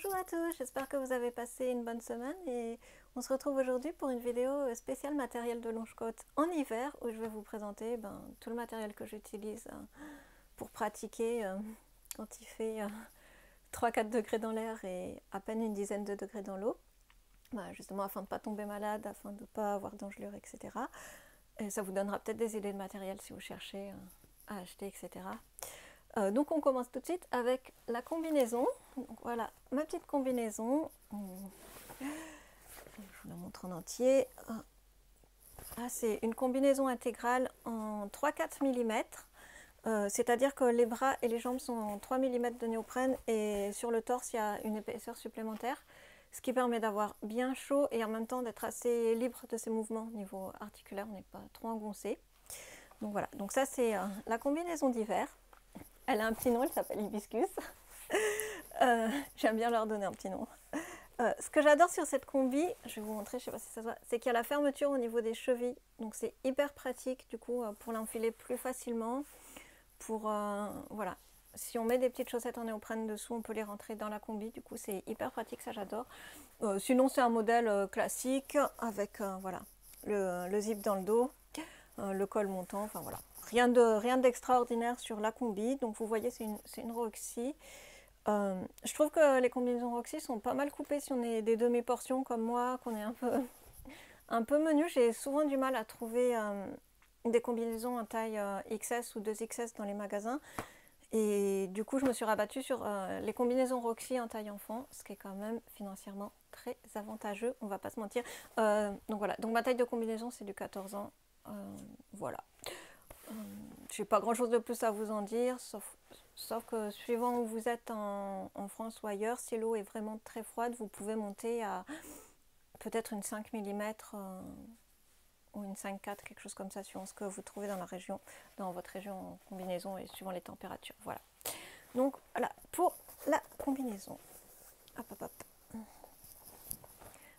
Bonjour à tous, j'espère que vous avez passé une bonne semaine et on se retrouve aujourd'hui pour une vidéo spéciale matériel de longe-côte en hiver où je vais vous présenter tout le matériel que j'utilise pour pratiquer quand il fait 3-4 degrés dans l'air et à peine une dizaine de degrés dans l'eau, justement afin de ne pas tomber malade, afin de ne pas avoir d'engelure, etc. Et ça vous donnera peut-être des idées de matériel si vous cherchez à acheter, etc. Donc on commence tout de suite avec la combinaison. Donc voilà ma petite combinaison. Je vous la montre en entier. C'est une combinaison intégrale en 3-4 mm. C'est-à-dire que les bras et les jambes sont en 3 mm de néoprène et sur le torse il y a une épaisseur supplémentaire. Ce qui permet d'avoir bien chaud et en même temps d'être assez libre de ses mouvements au niveau articulaire. On n'est pas trop engoncé. Donc voilà, donc ça c'est la combinaison d'hiver. Elle a un petit nom, elle s'appelle Hibiscus. J'aime bien leur donner un petit nom. Ce que j'adore sur cette combi, je vais vous montrer, je ne sais pas si ça se voit, c'est qu'il y a la fermeture au niveau des chevilles. Donc c'est hyper pratique du coup pour l'enfiler plus facilement. Voilà, si on met des petites chaussettes en néoprène dessous, on peut les rentrer dans la combi. Du coup c'est hyper pratique, ça j'adore. Sinon c'est un modèle classique avec voilà, le zip dans le dos, le col montant, enfin voilà. Rien d'extraordinaire sur la combi. Donc vous voyez c'est une Roxy. Je trouve que les combinaisons Roxy sont pas mal coupées si on est des demi-portions comme moi, qu'on est un peu menu. J'ai souvent du mal à trouver des combinaisons en taille XS ou 2XS dans les magasins. Et du coup je me suis rabattue sur les combinaisons Roxy en taille enfant, ce qui est quand même financièrement très avantageux, on va pas se mentir. Donc voilà, donc ma taille de combinaison c'est du 14 ans. Voilà. Je n'ai pas grand chose de plus à vous en dire, sauf que suivant où vous êtes en France ou ailleurs, si l'eau est vraiment très froide, vous pouvez monter à peut-être une 5 mm ou une 5,4, quelque chose comme ça, suivant ce que vous trouvez dans la région, dans votre région en combinaison et suivant les températures. Voilà. Donc voilà pour la combinaison. Hop, hop, hop.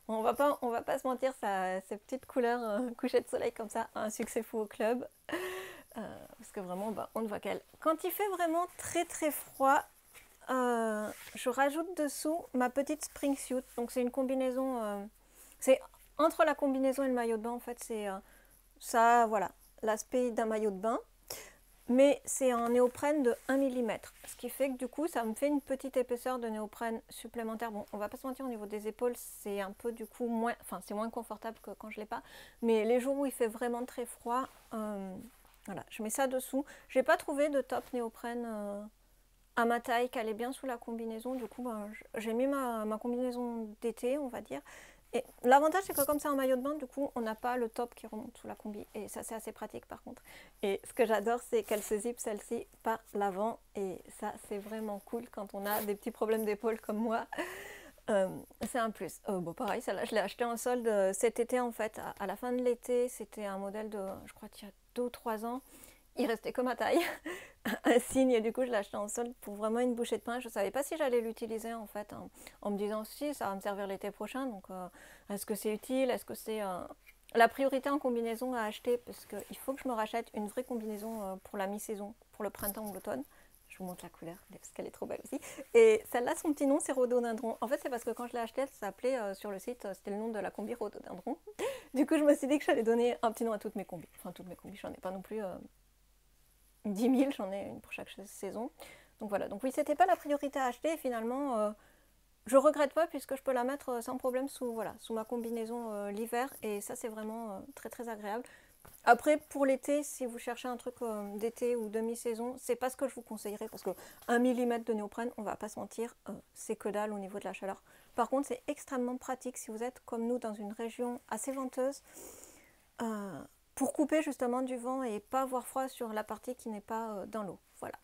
Bon, on va pas se mentir, ces petites couleurs coucher de soleil comme ça, un succès fou au club. Parce que vraiment on ne voit qu'elle. Quand il fait vraiment très très froid, je rajoute dessous ma petite spring suit. Donc c'est une combinaison, c'est entre la combinaison et le maillot de bain en fait, c'est ça, voilà, l'aspect d'un maillot de bain, mais c'est en néoprène de 1 mm, ce qui fait que du coup ça me fait une petite épaisseur de néoprène supplémentaire. Bon, on va pas se mentir, au niveau des épaules c'est un peu du coup moins, enfin c'est moins confortable que quand je l'ai pas, mais les jours où il fait vraiment très froid, voilà, je mets ça dessous. J'ai pas trouvé de top néoprène à ma taille qui allait bien sous la combinaison. Du coup, j'ai mis ma combinaison d'été, on va dire. Et l'avantage, c'est que comme c'est un maillot de bain, du coup, on n'a pas le top qui remonte sous la combi. Et ça, c'est assez pratique par contre. Et ce que j'adore, c'est qu'elle se zippe celle-ci par l'avant. Et ça, c'est vraiment cool quand on a des petits problèmes d'épaule comme moi. C'est un plus. Bon, pareil, celle-là, je l'ai acheté en solde cet été en fait. À la fin de l'été, c'était un modèle de, je crois qu'il y a 2 ou 3 ans. Il restait que ma taille, un signe, et du coup je l'ai acheté en solde pour vraiment une bouchée de pain. Je ne savais pas si j'allais l'utiliser en fait, en me disant si ça va me servir l'été prochain. Donc est-ce que c'est utile? Est-ce que c'est la priorité en combinaison à acheter? Parce qu'il faut que je me rachète une vraie combinaison pour la mi-saison, pour le printemps ou l'automne. Je vous montre la couleur parce qu'elle est trop belle aussi. Et celle-là, son petit nom, c'est rhododendron. En fait, c'est parce que quand je l'ai achetée, elle s'appelait sur le site, c'était le nom de la combi rhododendron. Du coup, je me suis dit que j'allais donner un petit nom à toutes mes combis. Enfin, toutes mes combis, j'en ai pas non plus 10 000, j'en ai une pour chaque saison. Donc voilà, donc oui, c'était pas la priorité à acheter. Et finalement, je regrette pas puisque je peux la mettre sans problème sous, voilà, sous ma combinaison l'hiver. Et ça, c'est vraiment très très agréable. Après, pour l'été, si vous cherchez un truc d'été ou demi-saison, c'est pas ce que je vous conseillerais parce que 1 mm de néoprène, on va pas se mentir, c'est que dalle au niveau de la chaleur. Par contre, c'est extrêmement pratique si vous êtes comme nous dans une région assez venteuse pour couper justement du vent et pas avoir froid sur la partie qui n'est pas dans l'eau. Voilà.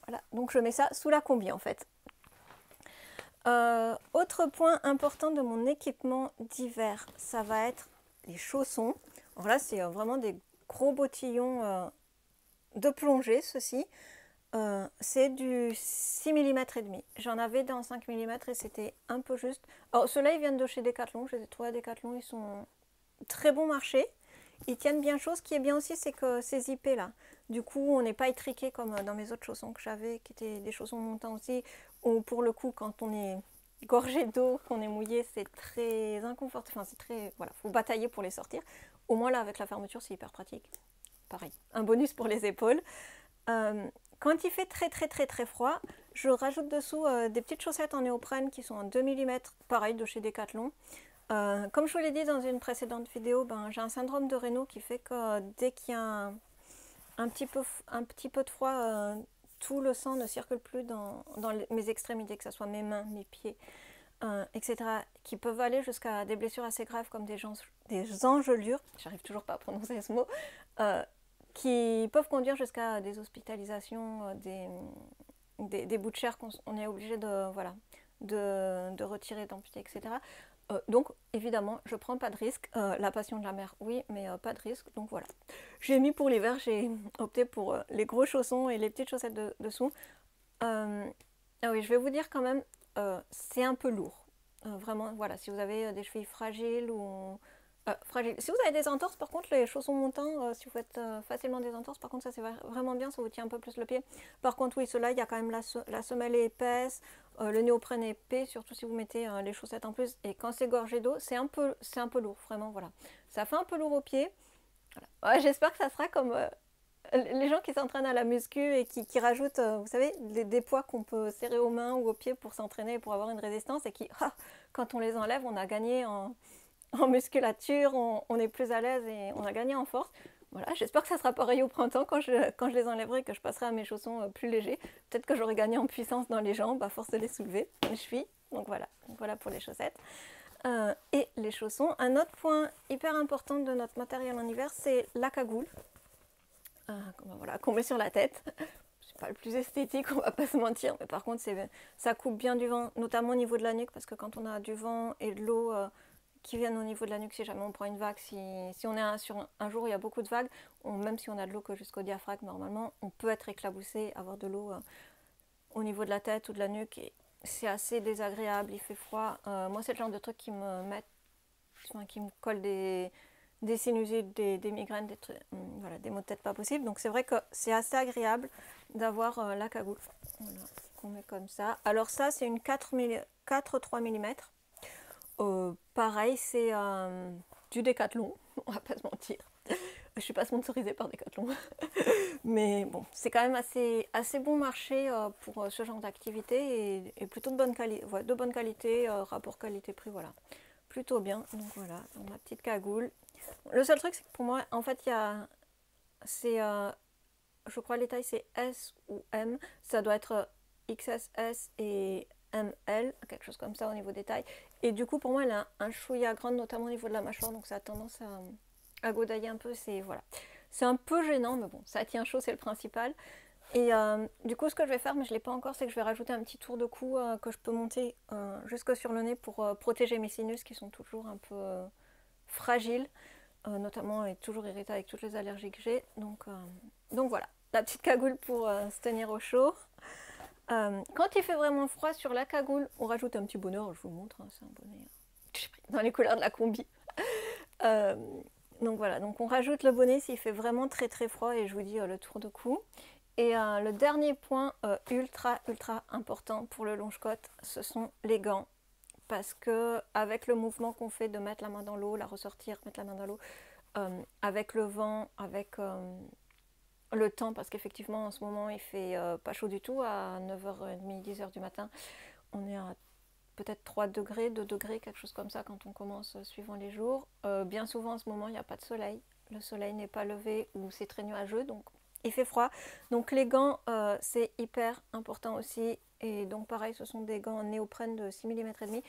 Voilà. Donc je mets ça sous la combi en fait. Autre point important de mon équipement d'hiver, ça va être les chaussons. Alors là, c'est vraiment des gros bottillons de plongée, ceci. C'est du 6 mm et demi. J'en avais dans 5 mm et c'était un peu juste. Alors ceux-là, ils viennent de chez Decathlon. Je les ai trouvés à Decathlon. Ils sont très bon marché. Ils tiennent bien chaud. Ce qui est bien aussi, c'est que c'est zippé là. Du coup, on n'est pas étriqué comme dans mes autres chaussons que j'avais, qui étaient des chaussons montants aussi. Ou pour le coup, quand on est gorgées d'eau, qu'on est mouillé, c'est très inconfortable, enfin c'est très, voilà, faut batailler pour les sortir. Au moins là avec la fermeture c'est hyper pratique. Pareil, un bonus pour les épaules. Quand il fait très froid, je rajoute dessous des petites chaussettes en néoprène qui sont en 2 mm, pareil de chez Decathlon. Comme je vous l'ai dit dans une précédente vidéo, ben, j'ai un syndrome de Raynaud qui fait que dès qu'il y a un petit peu de froid, tout le sang ne circule plus dans mes extrémités, que ce soit mes mains, mes pieds, etc., qui peuvent aller jusqu'à des blessures assez graves comme des engelures, j'arrive toujours pas à prononcer ce mot, qui peuvent conduire jusqu'à des hospitalisations, des bouts de chair qu'on est obligé de, voilà, de retirer, d'amputer, etc. Donc évidemment je prends pas de risque, la passion de la mer oui, mais pas de risque, donc voilà. J'ai mis pour l'hiver, j'ai opté pour les gros chaussons et les petites chaussettes dessous. Ah oui, je vais vous dire quand même, c'est un peu lourd, vraiment, voilà, si vous avez des chevilles fragiles ou... fragile. Si vous avez des entorses, par contre, les chaussons montants, si vous faites facilement des entorses, par contre, ça c'est vraiment bien, ça vous tient un peu plus le pied. Par contre, oui, ceux-là, il y a quand même la semelle est épaisse, le néoprène est épais, surtout si vous mettez les chaussettes en plus. Et quand c'est gorgé d'eau, c'est un peu lourd, vraiment, voilà. Ça fait un peu lourd aux pieds. Voilà. Ouais, j'espère que ça sera comme les gens qui s'entraînent à la muscu et qui rajoutent, vous savez, des poids qu'on peut serrer aux mains ou aux pieds pour s'entraîner, pour avoir une résistance, et qui, quand on les enlève, on a gagné en musculature, on est plus à l'aise et on a gagné en force. Voilà, j'espère que ça sera pareil au printemps quand je les enlèverai, que je passerai à mes chaussons plus légers. Peut-être que j'aurai gagné en puissance dans les jambes à force de les soulever, les chevilles. Donc voilà pour les chaussettes. Et les chaussons. Un autre point hyper important de notre matériel en hiver, c'est la cagoule. Voilà, qu'on met sur la tête. C'est pas le plus esthétique, on va pas se mentir, mais par contre ça coupe bien du vent, notamment au niveau de la nuque, parce que quand on a du vent et de l'eau qui viennent au niveau de la nuque, si jamais on prend une vague, si on est sur un jour où il y a beaucoup de vagues, même si on a de l'eau que jusqu'au diaphragme normalement, on peut être éclaboussé, avoir de l'eau au niveau de la tête ou de la nuque, et c'est assez désagréable, il fait froid. Moi c'est le genre de truc qui me colle des sinusites, des migraines, voilà, des maux de tête pas possibles. Donc c'est vrai que c'est assez agréable d'avoir la cagoule, voilà, qu'on met comme ça. Alors ça c'est une 4,3 mm. Pareil, c'est du Decathlon, on va pas se mentir. Je suis pas sponsorisée par Decathlon, mais bon, c'est quand même assez bon marché pour ce genre d'activité, et plutôt de bonne qualité, voilà, rapport qualité-prix, voilà, plutôt bien. Donc voilà, donc ma petite cagoule. Le seul truc, c'est que pour moi, en fait, je crois les tailles c'est S ou M, ça doit être XSS et ML, quelque chose comme ça au niveau des tailles. Et du coup, pour moi, elle a un chouïa grande, notamment au niveau de la mâchoire, donc ça a tendance à godailler un peu. Voilà. C'est un peu gênant, mais bon, ça tient chaud, c'est le principal. Et du coup, ce que je vais faire, mais je ne l'ai pas encore, c'est que je vais rajouter un petit tour de cou que je peux monter jusque sur le nez pour protéger mes sinus qui sont toujours un peu fragiles, notamment et toujours irritée avec toutes les allergies que j'ai. Donc voilà, la petite cagoule pour se tenir au chaud. Quand il fait vraiment froid, sur la cagoule, on rajoute un petit bonnet. Je vous montre, hein, c'est un bonnet que j'ai pris dans les couleurs de la combi. Donc voilà, donc on rajoute le bonnet s'il fait vraiment très froid, et je vous dis le tour de cou. Et le dernier point ultra important pour le longe-côte, ce sont les gants. Parce que avec le mouvement qu'on fait de mettre la main dans l'eau, la ressortir, mettre la main dans l'eau, avec le vent, avec le temps, parce qu'effectivement en ce moment il fait pas chaud du tout, à 9h30, 10h du matin, on est à peut-être 3 degrés, 2 degrés, quelque chose comme ça quand on commence suivant les jours. Bien souvent en ce moment il n'y a pas de soleil, le soleil n'est pas levé ou c'est très nuageux, donc il fait froid. Donc les gants c'est hyper important aussi, et donc pareil, ce sont des gants en néoprène de 6 mm et demi.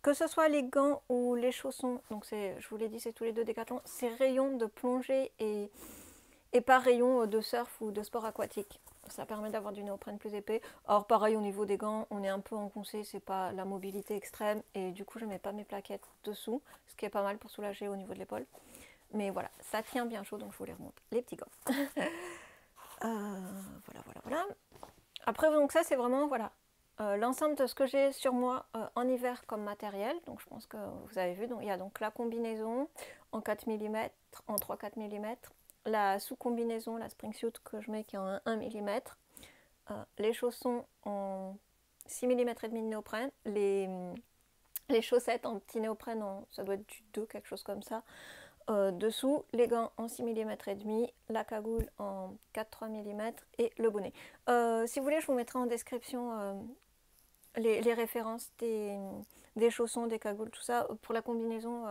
Que ce soit les gants ou les chaussons, donc je vous l'ai dit, c'est tous les deux Décathlon, c'est rayon de plongée et pas rayon de surf ou de sport aquatique. Ça permet d'avoir du néoprène plus épais. Or pareil au niveau des gants, on est un peu engoncé, c'est pas la mobilité extrême, et du coup je mets pas mes plaquettes dessous, ce qui est pas mal pour soulager au niveau de l'épaule. Mais voilà, ça tient bien chaud, donc je vous les remonte, les petits gants. Voilà. Après, donc ça c'est vraiment, voilà, l'ensemble de ce que j'ai sur moi en hiver comme matériel. Donc je pense que vous avez vu, donc, il y a donc la combinaison en 4 mm, en 3-4 mm, la sous-combinaison, la spring suit que je mets qui est en 1 mm, les chaussons en 6 mm et demi de néoprène, les chaussettes en petit néoprène, ça doit être du 2, quelque chose comme ça. Dessous, les gants en 6 mm et demi, la cagoule en 4,3 mm et le bonnet. Si vous voulez, je vous mettrai en description les références des chaussons, des cagoules, tout ça. Pour la combinaison,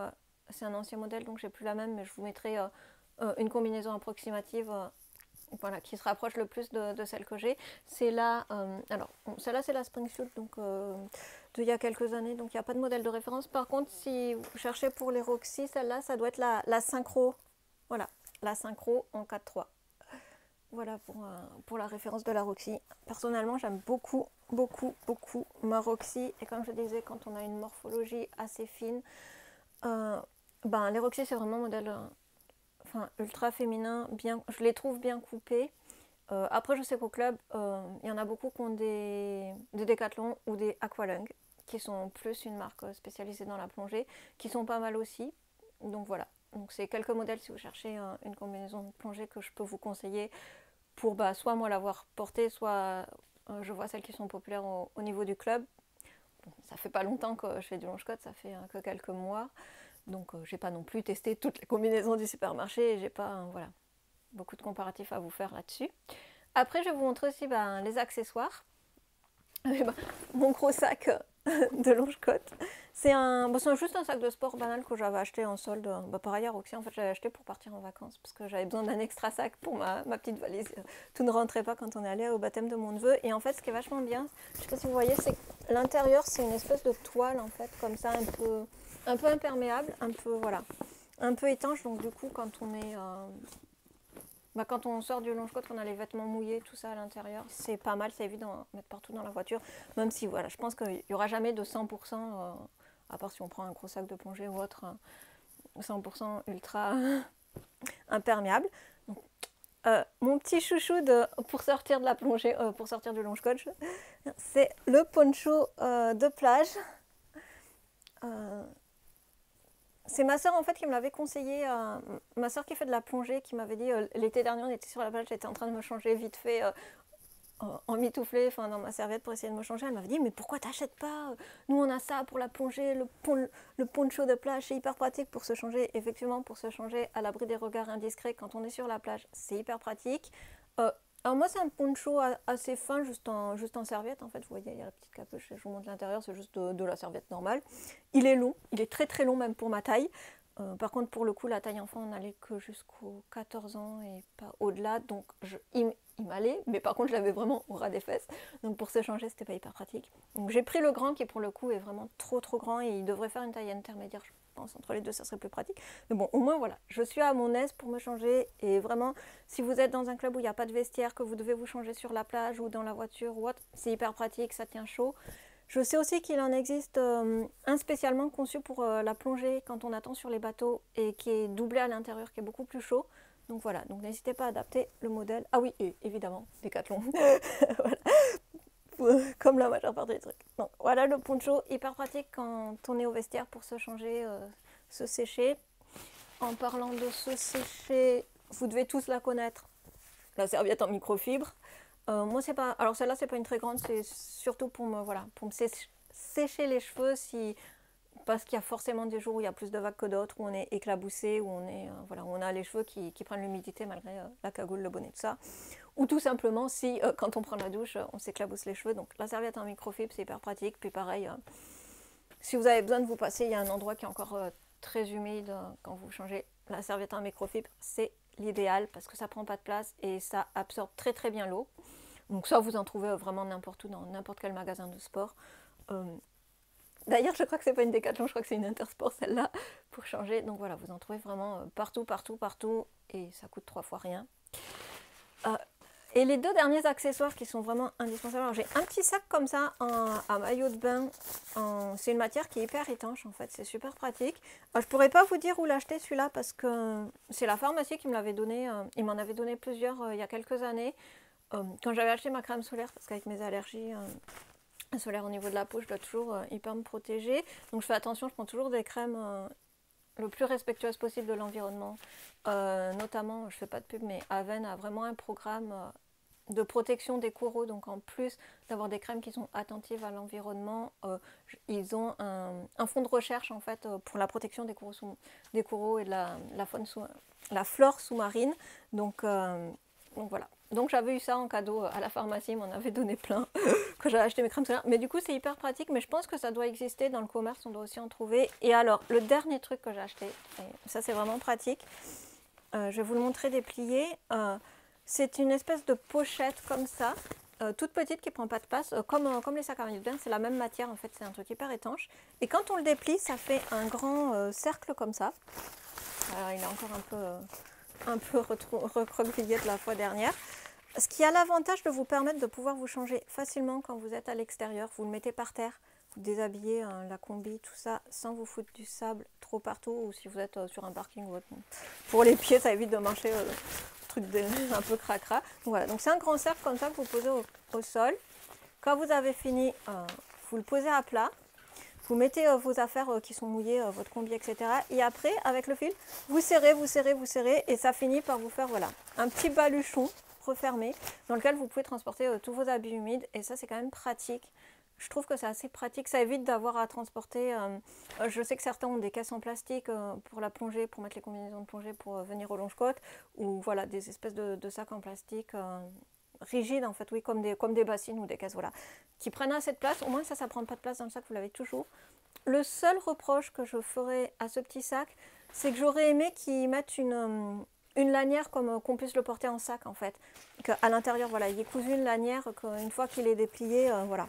c'est un ancien modèle, donc j'ai plus la même, mais je vous mettrai une combinaison approximative voilà, qui se rapproche le plus de celle que j'ai. C'est là, alors celle-là c'est la Springsuit, donc d'il y a quelques années, donc il n'y a pas de modèle de référence. Par contre, si vous cherchez pour les Roxy, celle-là, ça doit être la Synchro. Voilà, la Synchro en 4,3. Voilà pour la référence de la Roxy. Personnellement, j'aime beaucoup, beaucoup, beaucoup ma Roxy. Et comme je disais, quand on a une morphologie assez fine, les Roxy, c'est vraiment un modèle ultra féminin. Je les trouve bien coupés. Après, je sais qu'au club, il y en a beaucoup qui ont des Decathlon ou des Aqualung, qui sont plus une marque spécialisée dans la plongée, qui sont pas mal aussi. Donc voilà. Donc c'est quelques modèles si vous cherchez une combinaison de plongée que je peux vous conseiller pour soit moi l'avoir portée, soit je vois celles qui sont populaires au niveau du club. Bon, ça fait pas longtemps que je fais du longe-côte, ça fait que quelques mois. Donc j'ai pas non plus testé toutes les combinaisons du supermarché et j'ai pas beaucoup de comparatifs à vous faire là-dessus. Après je vais vous montrer aussi les accessoires. Mon gros sac de longe-côte. C'est juste un sac de sport banal que j'avais acheté en solde. Pareil à Roxy, en fait, j'avais acheté pour partir en vacances parce que j'avais besoin d'un extra sac pour ma petite valise. Tout ne rentrait pas quand on est allé au baptême de mon neveu. Et en fait, ce qui est vachement bien, je sais pas si vous voyez, c'est que l'intérieur, c'est une espèce de toile, en fait, comme ça, un peu imperméable, un peu étanche. Donc, du coup, quand on est. Quand on sort du longe-côte, qu'on a les vêtements mouillés, tout ça à l'intérieur, c'est pas mal, ça évite d'en mettre partout dans la voiture. Même si, je pense qu'il n'y aura jamais de 100%, à part si on prend un gros sac de plongée ou autre, 100% ultra imperméable. Donc, mon petit chouchou pour sortir de la plongée, pour sortir du longe-côte, c'est le poncho de plage. C'est ma soeur en fait qui me l'avait conseillé, ma soeur qui fait de la plongée, qui m'avait dit l'été dernier on était sur la plage, j'étais en train de me changer vite fait en mitouflé, dans ma serviette pour essayer de me changer. Elle m'avait dit mais pourquoi t'achètes pas, nous on a ça pour la plongée, le poncho de plage, c'est hyper pratique pour se changer. Effectivement, pour se changer à l'abri des regards indiscrets quand on est sur la plage, c'est hyper pratique. Alors moi c'est un poncho assez fin, juste en serviette en fait, vous voyez il y a la petite capuche, je vous montre l'intérieur, c'est juste de la serviette normale. Il est long, il est très très long même pour ma taille. Par contre pour le coup la taille enfant on n'allait que jusqu'aux 14 ans et pas au-delà, donc il m'allait, mais par contre je l'avais vraiment au ras des fesses, donc pour se changer c'était pas hyper pratique. Donc j'ai pris le grand qui pour le coup est vraiment trop trop grand et il devrait faire une taille intermédiaire, je pense entre les deux ça serait plus pratique. Mais bon au moins voilà, je suis à mon aise pour me changer et vraiment si vous êtes dans un club où il n'y a pas de vestiaire, que vous devez vous changer sur la plage ou dans la voiture ou autre, c'est hyper pratique, ça tient chaud. Je sais aussi qu'il en existe un spécialement conçu pour la plongée quand on attend sur les bateaux et qui est doublé à l'intérieur, qui est beaucoup plus chaud. Donc voilà, donc n'hésitez pas à adapter le modèle. Ah oui, et évidemment, Decathlon. Voilà. Comme la majeure partie des trucs. Donc voilà le poncho, hyper pratique quand on est au vestiaire pour se changer, se sécher. En parlant de se sécher, vous devez tous la connaître, la serviette en microfibre. Moi c'est pas, alors celle-là c'est pas une très grande, c'est surtout pour me sécher les cheveux parce qu'il y a forcément des jours où il y a plus de vagues que d'autres, où on est éclaboussé, où où on a les cheveux qui prennent l'humidité malgré la cagoule, le bonnet, tout ça. Ou tout simplement si quand on prend la douche, on s'éclabousse les cheveux. Donc la serviette en microfibre c'est hyper pratique. Puis pareil, si vous avez besoin de vous passer, il y a un endroit qui est encore très humide quand vous changez la serviette en microfibre, c'est l'idéal parce que ça prend pas de place et ça absorbe très très bien l'eau. Donc ça vous en trouvez vraiment n'importe où, dans n'importe quel magasin de sport. D'ailleurs je crois que c'est pas une Decathlon, je crois que c'est une Intersport celle-là pour changer. Donc voilà, vous en trouvez vraiment partout et ça coûte 3 fois rien. Et les deux derniers accessoires qui sont vraiment indispensables, alors j'ai un petit sac comme ça à maillot de bain, c'est une matière qui est hyper étanche en fait, c'est super pratique. Je pourrais pas vous dire où l'acheter celui-là parce que c'est la pharmacie qui me l'avait donné, il m'en avait donné plusieurs il y a quelques années, quand j'avais acheté ma crème solaire, parce qu'avec mes allergies solaires au niveau de la peau, je dois toujours hyper me protéger, donc je fais attention, je prends toujours des crèmes le plus respectueuses possible de l'environnement. Notamment, je fais pas de pub, mais Aven a vraiment un programme de protection des coraux. Donc en plus d'avoir des crèmes qui sont attentives à l'environnement, ils ont un fonds de recherche en fait pour la protection des coraux et de la flore sous-marine. Donc voilà. Donc j'avais eu ça en cadeau à la pharmacie, ils m'en avaient donné plein quand j'avais acheté mes crèmes solaires. Mais du coup c'est hyper pratique, mais je pense que ça doit exister dans le commerce, on doit aussi en trouver. Et alors le dernier truc que j'ai acheté, et ça c'est vraiment pratique, je vais vous le montrer déplié. C'est une espèce de pochette comme ça, toute petite qui prend pas de place, comme les sacs à main, c'est la même matière en fait, c'est un truc hyper étanche. Et quand on le déplie, ça fait un grand cercle comme ça. Alors, il est encore un peu recroquevillé de la fois dernière. Ce qui a l'avantage de vous permettre de pouvoir vous changer facilement quand vous êtes à l'extérieur. Vous le mettez par terre, vous déshabillez la combi, tout ça, sans vous foutre du sable trop partout. Ou si vous êtes sur un parking ou autre. Pour les pieds, ça évite de marcher truc un peu cracra. Donc voilà, donc c'est un grand cercle comme ça que vous posez au sol. Quand vous avez fini, vous le posez à plat. Vous mettez vos affaires qui sont mouillées, votre combi, etc. Et après, avec le fil, vous serrez, vous serrez, vous serrez. Et ça finit par vous faire voilà, un petit baluchon refermé dans lequel vous pouvez transporter tous vos habits humides. Et ça, c'est quand même pratique. Je trouve que c'est assez pratique. Ça évite d'avoir à transporter. Je sais que certains ont des caisses en plastique pour la plongée, pour mettre les combinaisons de plongée pour venir au longe-côte. Ou voilà, des espèces de sacs en plastique rigides, en fait, oui, comme des bassines ou des caisses, voilà, qui prennent assez de place. Au moins, ça ne prend pas de place dans le sac, vous l'avez toujours. Le seul reproche que je ferais à ce petit sac, c'est que j'aurais aimé qu'ils mettent une lanière comme qu'on puisse le porter en sac, en fait. Qu'à l'intérieur, voilà, il y ait cousu une lanière, qu'une fois qu'il est déplié, voilà,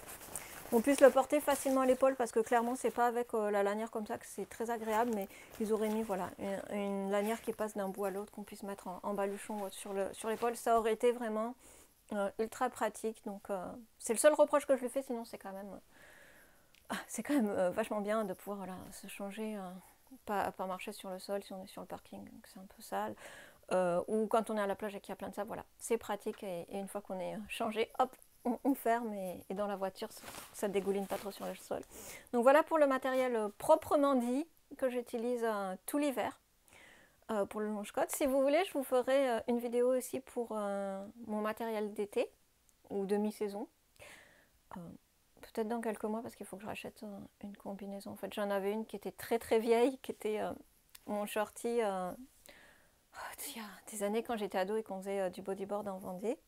on puisse le porter facilement à l'épaule, parce que clairement, c'est pas avec la lanière comme ça que c'est très agréable, mais ils auraient mis, voilà, une lanière qui passe d'un bout à l'autre, qu'on puisse mettre en baluchon sur l'épaule. Ça aurait été vraiment ultra pratique. Donc c'est le seul reproche que je lui fais, sinon c'est quand même vachement bien de pouvoir voilà, se changer, pas marcher sur le sol si on est sur le parking, c'est un peu sale, ou quand on est à la plage et qu'il y a plein de sable, voilà, c'est pratique. Et une fois qu'on est changé, hop, on ferme, et dans la voiture ça ne dégouline pas trop sur le sol. Donc voilà pour le matériel proprement dit que j'utilise tout l'hiver. Pour le longe-côte. Si vous voulez, je vous ferai une vidéo aussi pour mon matériel d'été ou de mi-saison. Peut-être dans quelques mois, parce qu'il faut que je rachète une combinaison. En fait, j'en avais une qui était très très vieille, qui était mon shorty il y a des années quand j'étais ado et qu'on faisait du bodyboard en Vendée.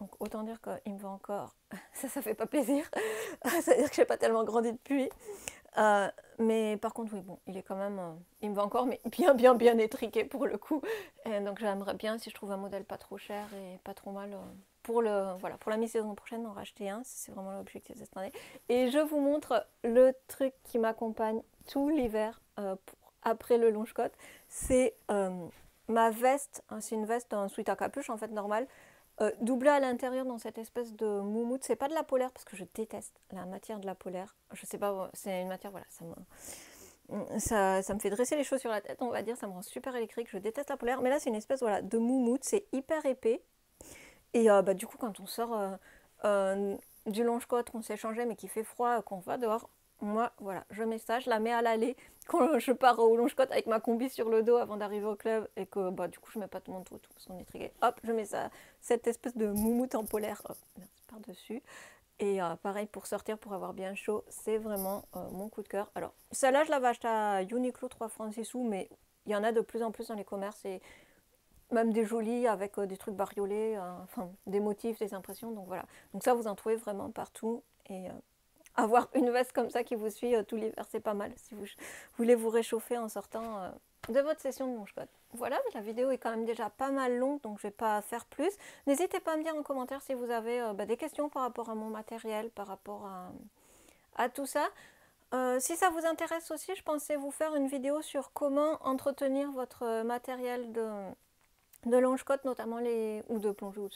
Donc autant dire qu'il me va encore. Ça fait pas plaisir. Ça veut dire que j'ai pas tellement grandi depuis. Mais par contre, oui, bon, il est quand même, il me va encore, mais bien étriqué pour le coup. Et donc j'aimerais bien, si je trouve un modèle pas trop cher et pas trop mal, pour la mi-saison prochaine, en racheter un. C'est vraiment l'objectif de cette année. Et je vous montre le truc qui m'accompagne tout l'hiver après le longe-côte. C'est ma veste. C'est une veste en sweat à capuche, en fait, normale. Doublé à l'intérieur dans cette espèce de moumoute. C'est pas de la polaire, parce que je déteste la matière de la polaire. Je sais pas, c'est une matière, voilà, ça me fait dresser les choses sur la tête, on va dire. Ça me rend super électrique, je déteste la polaire. Mais là, c'est une espèce, voilà, de moumoute. C'est hyper épais. Et du coup, quand on sort du longe-côte, qu'on s'est changé, mais qu'il fait froid, qu'on va dehors, moi, voilà, je mets ça, je la mets à l'aller quand je pars au longe-côte avec ma combi sur le dos avant d'arriver au club, et que du coup je mets pas tout mon tout parce qu'on est trigué. Hop, je mets ça, cette espèce de moumoute en polaire par-dessus. Et pareil pour sortir, pour avoir bien chaud, c'est vraiment mon coup de cœur. Alors celle-là, je l'avais achetée à Uniqlo 3 francs 6 sous, mais il y en a de plus en plus dans les commerces, et même des jolies avec des trucs bariolés, enfin des motifs, des impressions. Donc voilà, donc ça vous en trouvez vraiment partout. Et avoir une veste comme ça qui vous suit tout l'hiver, c'est pas mal si vous voulez vous réchauffer en sortant de votre session de longe-côte. Voilà, la vidéo est quand même déjà pas mal longue, donc je vais pas faire plus. N'hésitez pas à me dire en commentaire si vous avez des questions par rapport à mon matériel, par rapport à tout ça. Si ça vous intéresse aussi, je pensais vous faire une vidéo sur comment entretenir votre matériel de longe-côte, notamment ou de plongée ou